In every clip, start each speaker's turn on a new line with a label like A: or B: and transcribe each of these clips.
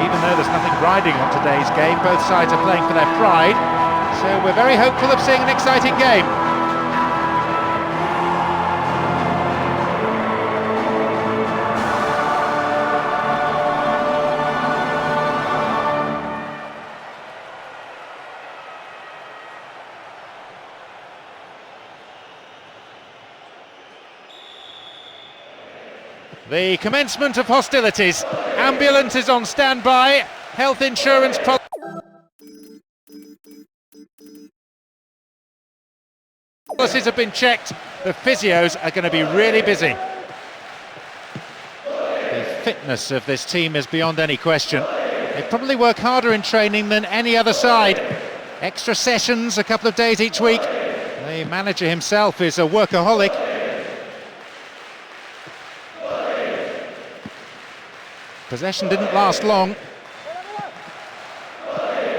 A: Even though there's nothing riding on today's game, both sides are playing for their pride, so we're very hopeful of seeing an exciting game. The commencement of hostilities. Ambulance is on standby. Health insurance policies have been checked. The physios are going to be really busy. The fitness of this team is beyond any question. They probably work harder in training than any other side. Extra sessions, a couple of days each week. The manager himself is a workaholic. Possession didn't last long.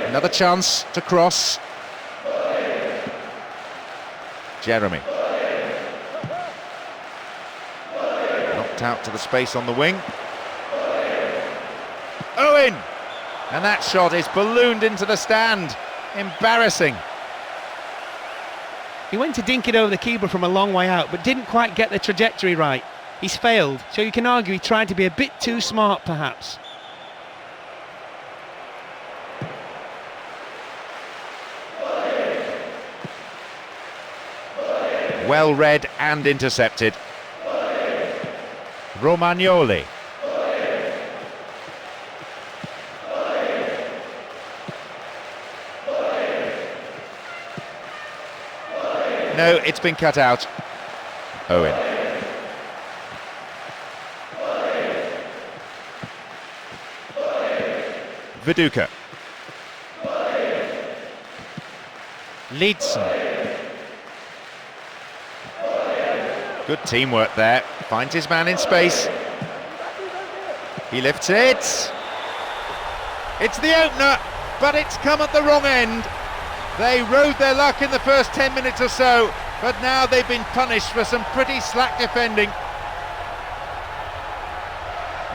A: Another chance to cross. Jeremy. Knocked out to the space on the wing. Owen! And that shot is ballooned into the stand. Embarrassing.
B: He went to dink it over the keeper from a long way out, but didn't quite get the trajectory right. He's failed, so you can argue he tried to be a bit too smart, perhaps.
A: Well read and intercepted. Romagnoli. No, it's been cut out. Owen. Viduka. Leedson. Good teamwork there. Finds his man in space. He lifts it. It's the opener, but it's come at the wrong end. They rode their luck in the first 10 minutes or so, but now they've been punished for some pretty slack defending.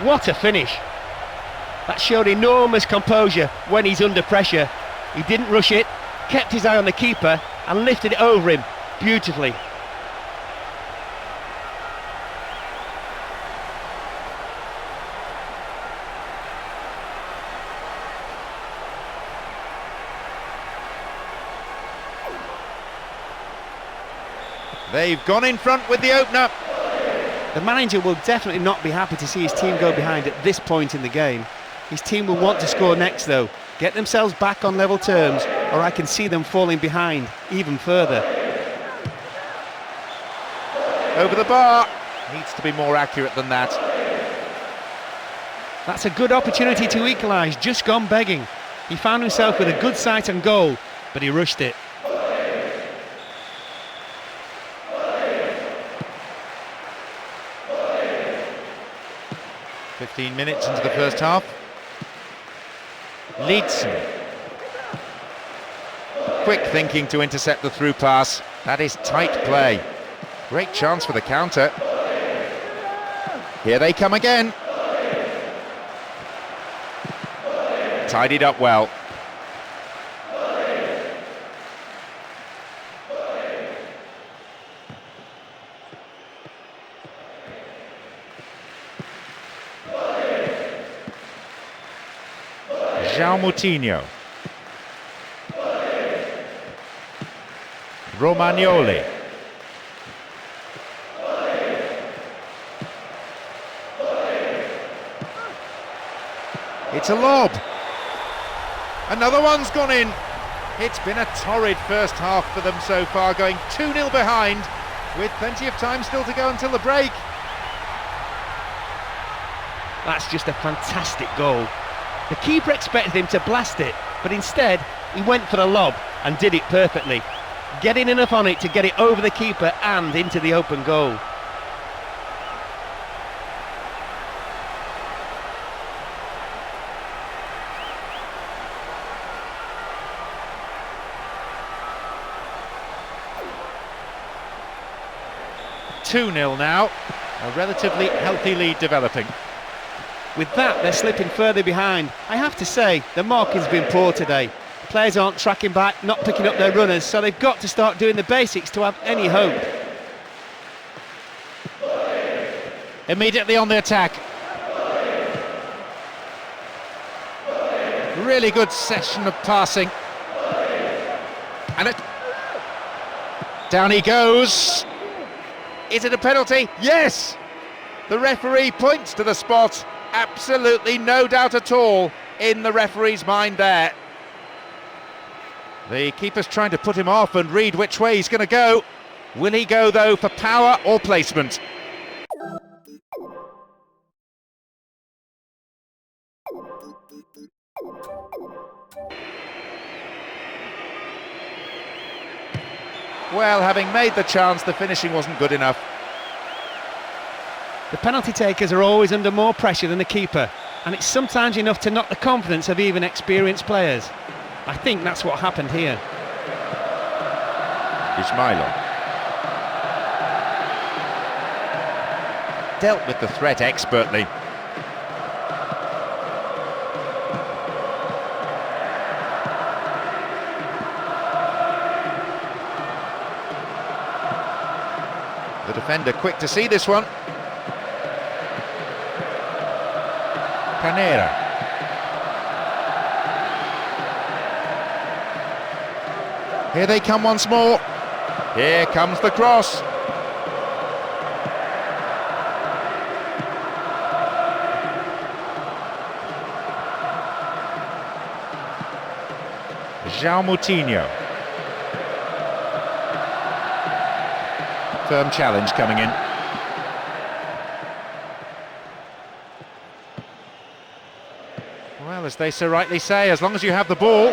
B: What a finish! That showed enormous composure when he's under pressure. He didn't rush it, kept his eye on the keeper and lifted it over him beautifully.
A: They've gone in front with the opener.
B: The manager will definitely not be happy to see his team go behind at this point in the game. His team will want to score next though, get themselves back on level terms, or I can see them falling behind even further.
A: Over the bar. Needs to be more accurate than that.
B: That's a good opportunity to equalise, just gone begging. He found himself with a good sight on goal, but he rushed it.
A: "15 minutes into the first half. Leedson. Quick thinking to intercept the through pass. That is tight play. Great chance for the counter. Here they come again. Tidied up well. João Moutinho. Romagnoli. It's a lob. Another one's gone in. It's been a torrid first half for them so far, going 2-0 behind, with plenty of time still to go until the break.
B: That's just a fantastic goal. The keeper expected him to blast it, but instead he went for the lob and did it perfectly, getting enough on it to get it over the keeper and into the open goal.
A: (2-0) now, a relatively healthy lead developing.
B: With that, they're slipping further behind. I have to say, the marking's been poor today. Players aren't tracking back, not picking up their runners, so they've got to start doing the basics to have any hope.
A: Immediately on the attack. Really good session of passing. And down he goes. Is it a penalty? Yes! The referee points to the spot. Absolutely no doubt at all in the referee's mind there. The keeper's trying to put him off and read which way he's going to go. Will he go, though, for power or placement? Well, having made the chance, the finishing wasn't good enough.
B: The penalty takers are always under more pressure than the keeper, and it's sometimes enough to knock the confidence of even experienced players. I think that's what happened here.
A: Ismailo dealt with the threat expertly. The defender quick to see this one. Canera. Here they come once more. Here comes the cross. João Moutinho. Firm challenge coming in. Well, as they so rightly say, as long as you have the ball,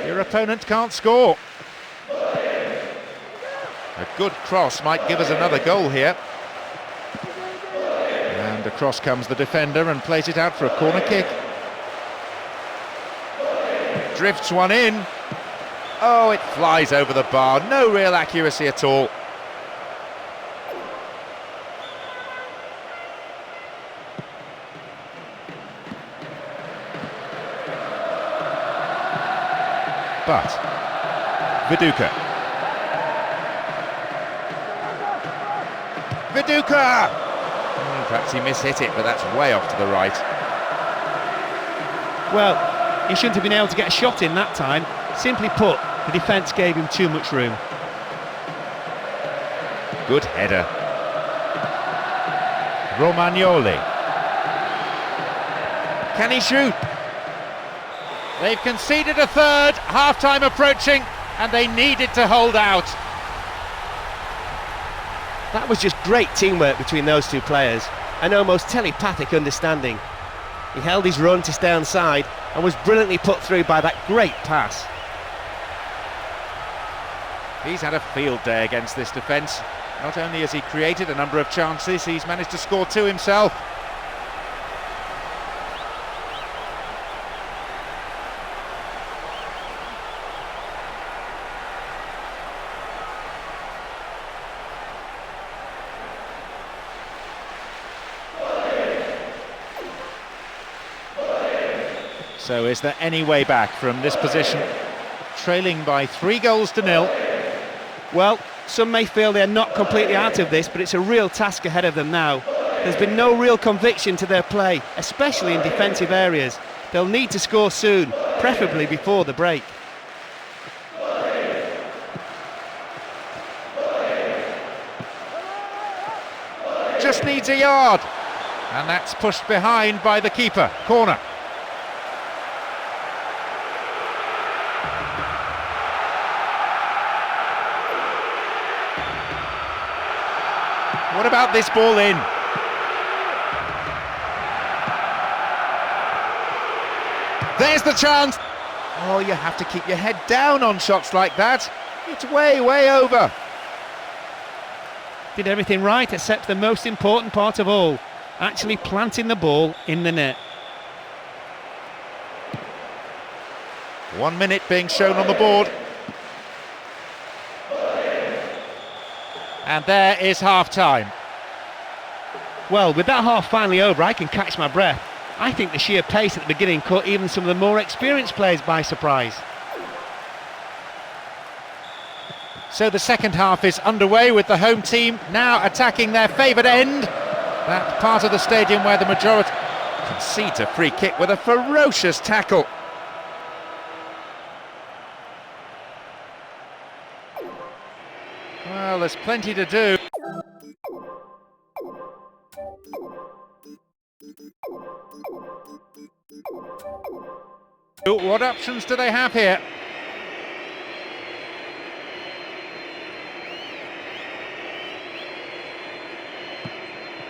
A: your opponent can't score. A good cross might give us another goal here. And across comes the defender and plays it out for a corner kick. Drifts one in. Oh, it flies over the bar. No real accuracy at all. But Viduka. Perhaps he mishit it, but that's way off to the right.
B: Well, he shouldn't have been able to get a shot in that time. Simply put, the defence gave him too much room.
A: Good header. Romagnoli. Can he shoot? They've conceded a third, half-time approaching, and they needed to hold out.
B: That was just great teamwork between those two players, and almost telepathic understanding. He held his run to stay onside and was brilliantly put through by that great pass.
A: He's had a field day against this defence. Not only has he created a number of chances, he's managed to score two himself. So is there any way back from this position? Trailing by 3-0.
B: Well, some may feel they're not completely out of this, but it's a real task ahead of them now. There's been no real conviction to their play, especially in defensive areas. They'll need to score soon, preferably before the break.
A: Just needs a yard. And that's pushed behind by the keeper. Corner. What about this ball in? There's the chance. Oh, you have to keep your head down on shots like that. It's way, way over.
B: Did everything right except the most important part of all, actually planting the ball in the net.
A: 1 minute being shown on the board. And there is half-time.
B: Well, with that half finally over, I can catch my breath. I think the sheer pace at the beginning caught even some of the more experienced players by surprise.
A: So the second half is underway with the home team now attacking their favoured end. That part of the stadium where the majority concedes a free kick with a ferocious tackle. Well, there's plenty to do. What options do they have here?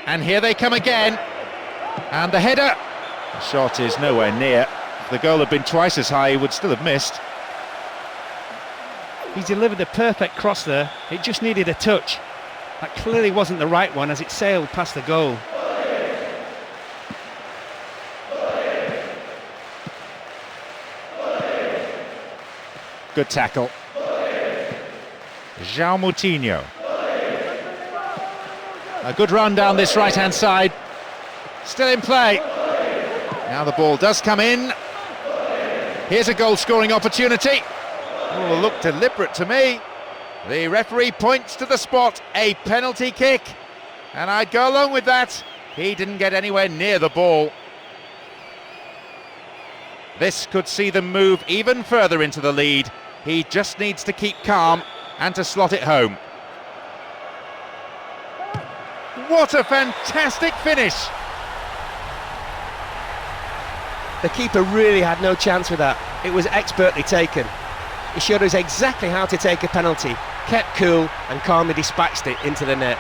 A: And here they come again. And the header. The shot is nowhere near. If the goal had been twice as high, he would still have missed.
B: He's delivered the perfect cross there. It just needed a touch. That clearly wasn't the right one as it sailed past the goal.
A: Good tackle. João Moutinho. A good run down this right-hand side. Still in play. Now the ball does come in. Here's a goal-scoring opportunity. Oh, looked deliberate to me. The referee points to the spot. A penalty kick. And I'd go along with that. He didn't get anywhere near the ball. This could see them move even further into the lead. He just needs to keep calm and to slot it home. What a fantastic finish!
C: The keeper really had no chance with that. It was expertly taken. He showed us exactly how to take a penalty, kept cool and calmly dispatched it into the net.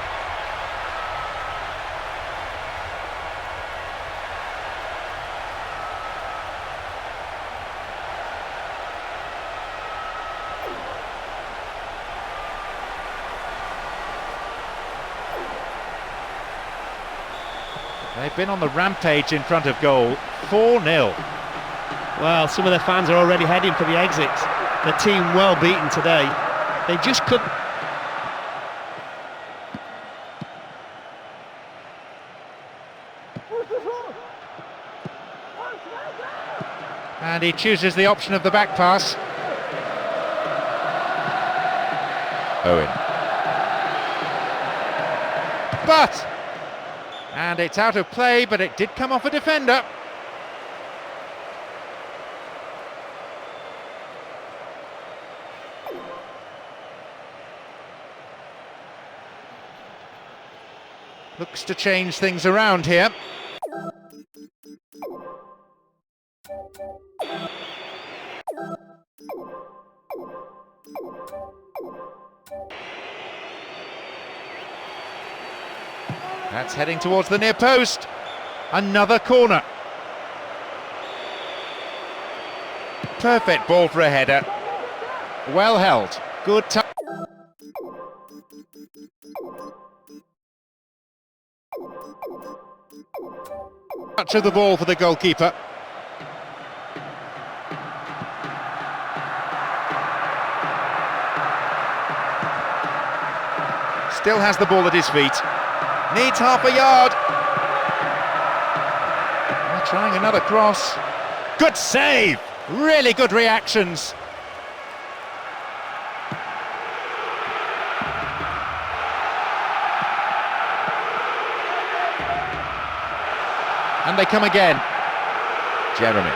A: They've been on the rampage in front of goal, 4-0.
B: Well, some of the fans are already heading for the exits. The team well beaten today. They just couldn't.
A: And he chooses the option of the back pass. Owen. But! And it's out of play, but it did come off a defender. Looks to change things around here. That's heading towards the near post. Another corner. Perfect ball for a header. Well held. Good touch. Touch of the ball for the goalkeeper. Still has the ball at his feet. Needs half a yard. They're trying another cross. Good save. Really good reactions. And they come again. Jeremy.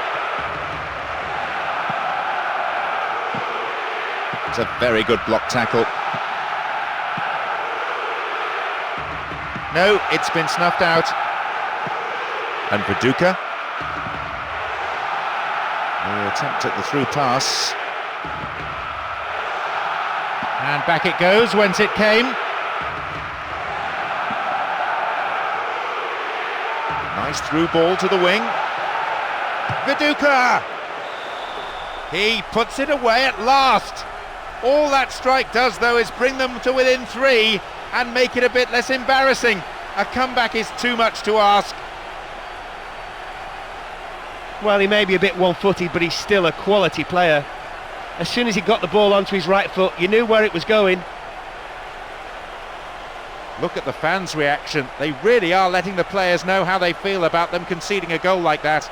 A: It's a very good block tackle. No, it's been snuffed out. And Viduka. The attempt at the through pass. And back it goes, whence it came. Nice through ball to the wing. Viduka! He puts it away at last. All that strike does, though, is bring them to within 3 and make it a bit less embarrassing. A comeback is too much to ask.
B: Well, he may be a bit one-footed, but he's still a quality player. As soon as he got the ball onto his right foot, you knew where it was going.
A: Look at the fans' reaction. They really are letting the players know how they feel about them conceding a goal like that.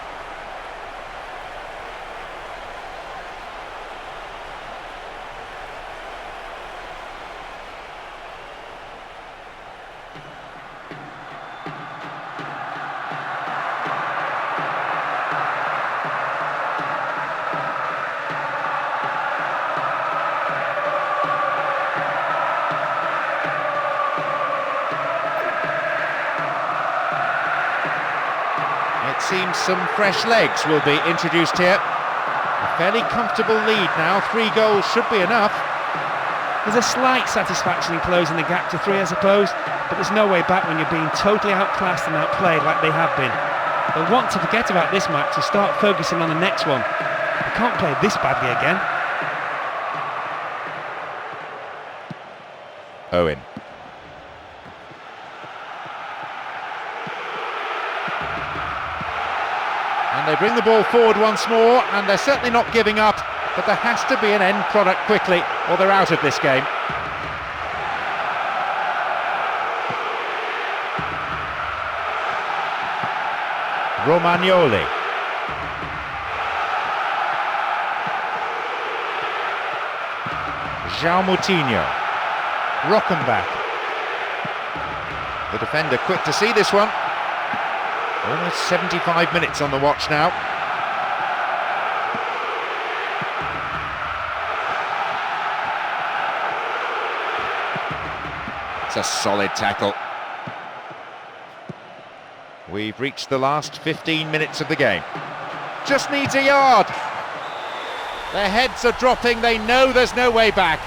A: Seems some fresh legs will be introduced here. A fairly comfortable lead now. 3 goals should be enough.
B: There's a slight satisfaction in closing the gap to 3, I suppose, but there's no way back when you're being totally outclassed and outplayed like they have been. They'll want to forget about this match and start focusing on the next one. They can't play this badly again.
A: Owen. And they bring the ball forward once more, and they're certainly not giving up, but there has to be an end product quickly, or they're out of this game. Romagnoli. João Moutinho. Rockenbach. The defender quick to see this one. Almost 75 minutes on the watch now. It's a solid tackle. We've reached the last 15 minutes of the game. Just needs a yard. Their heads are dropping, they know there's no way back.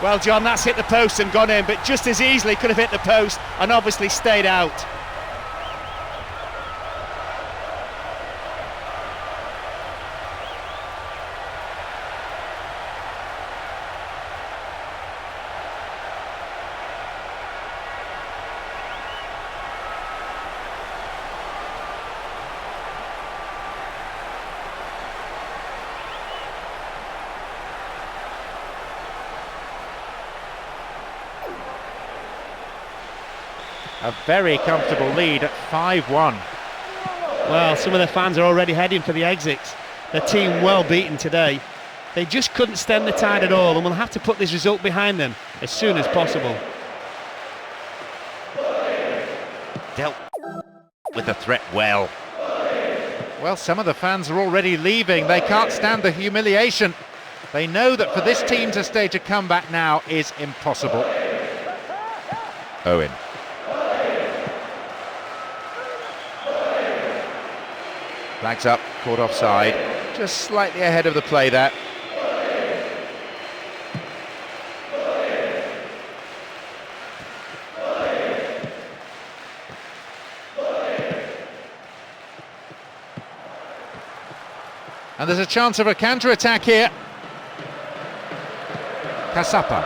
B: Well, John, that's hit the post and gone in, but just as easily could have hit the post and obviously stayed out.
A: A very comfortable lead at 5-1.
B: Well, some of the fans are already heading for the exits. The team well beaten today. They just couldn't stem the tide at all, and will have to put this result behind them as soon as possible.
A: Dealt with the threat well. Well, some of the fans are already leaving. They can't stand the humiliation. They know that for this team to stage a comeback now is impossible. Owen. Flags up, caught offside. Just slightly ahead of the play there. And there's a chance of a counter-attack here. Casapa.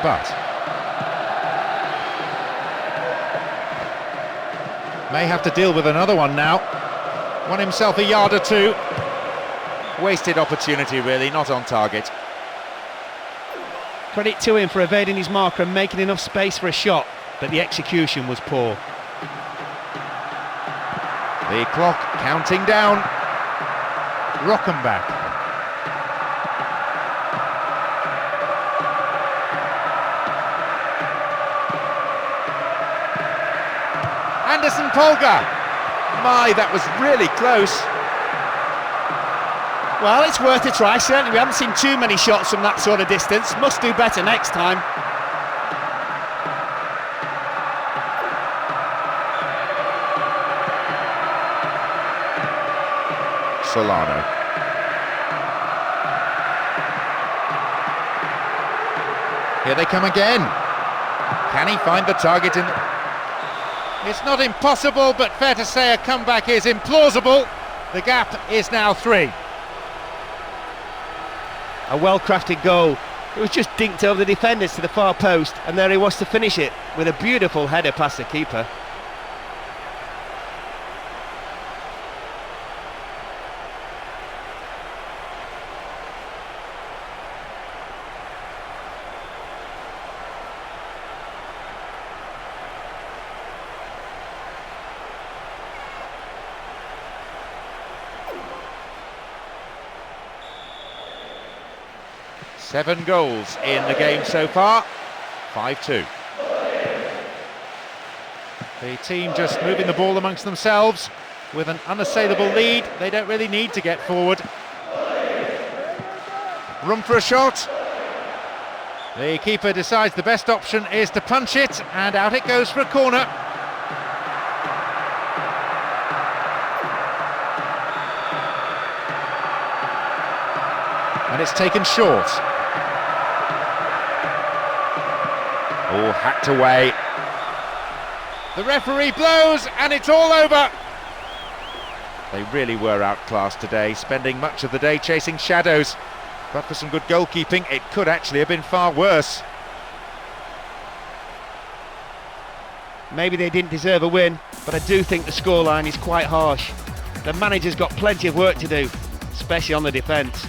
A: But may have to deal with another one now. Won himself a yard or two. Wasted opportunity really, not on target.
B: Credit to him for evading his marker and making enough space for a shot, but the execution was poor.
A: The clock counting down. Rockenbach. Anderson Polga. My, that was really close.
B: Well, it's worth a try, certainly. We haven't seen too many shots from that sort of distance. Must do better next time.
A: Solano. Here they come again. Can he find the target in? It's not impossible, but fair to say a comeback is implausible. The gap is now 3.
B: A well-crafted goal. It was just dinked over the defenders to the far post, and there he was to finish it with a beautiful header past the keeper.
A: Seven goals in the game so far, 5-2. The team just moving the ball amongst themselves with an unassailable lead. They don't really need to get forward. Room for a shot. The keeper decides the best option is to punch it, and out it goes for a corner. And it's taken short. All hacked away. The referee blows and it's all over. They really were outclassed today, spending much of the day chasing shadows. But for some good goalkeeping, it could actually have been far worse.
B: Maybe they didn't deserve a win, but I do think the scoreline is quite harsh. The manager's got plenty of work to do, especially on the defence.